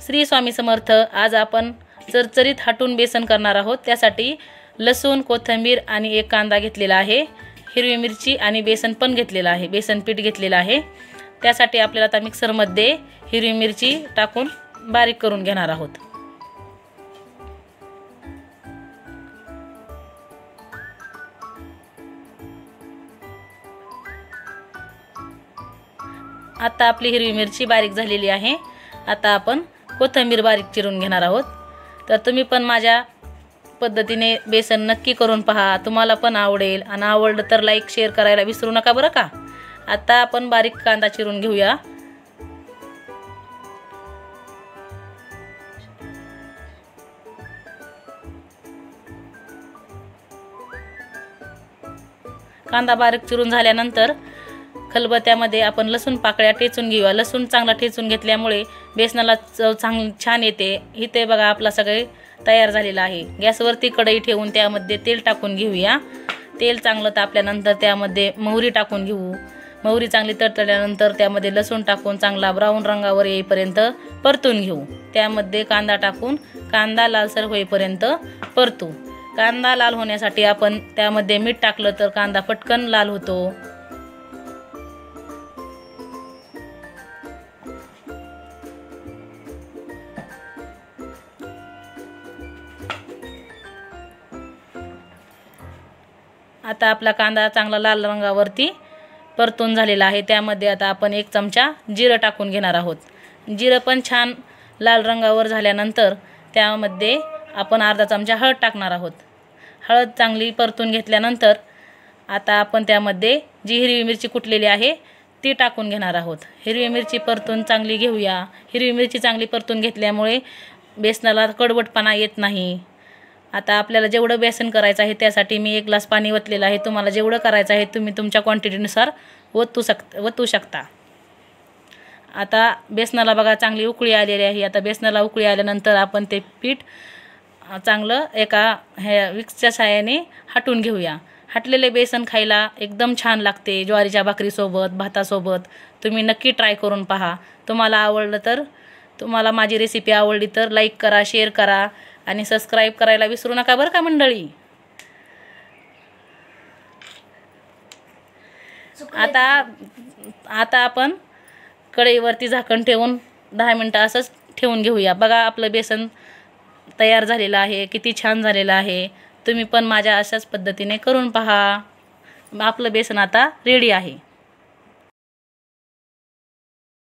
श्री स्वामी समर्थ। आज आपण चरचरीत हाटून बेसन करणार आहोत। त्यासाठी लसूण, कोथिंबीर आणि एक कांदा घेतलेला आहे, हिरवी मिरची आणि बेसन पण घेतलेला आहे, बेसन पीठ घेतलेला आहे। त्यासाठी आपल्याला आता मिक्सरमध्ये हिरवी मिरची टाकून बारीक करून घेणार आहोत। आता आपली हिरवी मिरची बारीक झालेली आहे। आता आपण कोथिंबीर बारीक चिरून घेणार आहोत। तर तुम्ही पण माझ्या पद्धतीने बेसन नक्की करून पहा, तुम्हाला पण आवडेल आणि आवडलं तर लाईक शेअर करायला विसरू नका बरं का। आता आपण बारीक कांदा चिरून घेऊया। कांदा बारीक चिरून झाल्यानंतर खलबत्त्यामध्ये आपण लसूण पाकळ्या ठेचून घेऊया। लसूण चांगला ठेचून घेतल्यामुळे बेसनाला चव छान येते। इथे बघा आपला सगळे तयार झालेला आहे। गॅसवरती कढई ठेवून त्यामध्ये तेल टाकून घेऊया। तेल चांगलं तापल्यानंतर त्यामध्ये मोहरी टाकून घेऊ। मोहरी चांगली तडतडल्यानंतर त्यामध्ये लसूण टाकून चांगला ब्राऊन रंगावर येईपर्यंत परतून घेऊ। त्यामध्ये कांदा टाकून कांदा लालसर होईपर्यंत परतू। कांदा लाल होण्यासाठी आपण त्यामध्ये मीठ टाकलं तर कांदा पटकन लाल होतो। आता आपला कांदा चांगला लाल रंगावरती परतून झालेला आहे। त्यामध्ये आता आपण 1 चमचा जिरं टाकून घेणार आहोत। जिरं पण छान लाल रंगावर झाल्यानंतर त्यामध्ये आपण अर्धा चमचा हळद टाकणार आहोत। हळद चांगली परतून घेतल्यानंतर आता आपण त्यामध्ये जी हिरवी मिरची कुटलेली आहे ती टाकून घेणार आहोत। हिरवी मिरची परतून चांगली घेऊया। हिरवी मिरची चांगली परतून घेतल्यामुळे बेसनाला कडवटपणा येत नाही। आता आपल्याला जेवढं बेसन करायचं आहे त्यासाठी मी 1 ग्लास पाणी ओतलेलं आहे। तुम्हाला जेवढं करायचं आहे तुम्ही तुमच्या क्वांटिटीनुसार ओतू शकता। आता बेसनाला बघा चांगली उकळी आलेली आहे। आता बेसनाला उकळी आल्यानंतर आपण ते पीठ चांगलं एका विक्सच्या साहाय्याने हाटून घेऊया। हाटलेले बेसन खायला एकदम छान लागते, ज्वारीच्या भाकरीसोबत, भातासोबत। तुम्ही नक्की ट्राय करून पहा। तुम्हाला माझी रेसिपी आवडली तर लाईक करा, शेअर करा आणि सबस्क्राईब करायला विसरू नका बरं का मंडळी। आता आपण कढईवरती झाकण ठेवून 10 मिनिटं असंच ठेवून घेऊया। बघा आपलं बेसन तयार झालेलं आहे, किती छान झालेलं आहे। तुम्ही पण माझ्या अशाच पद्धतीने करून पहा। आपलं बेसन आता रेडी आहे।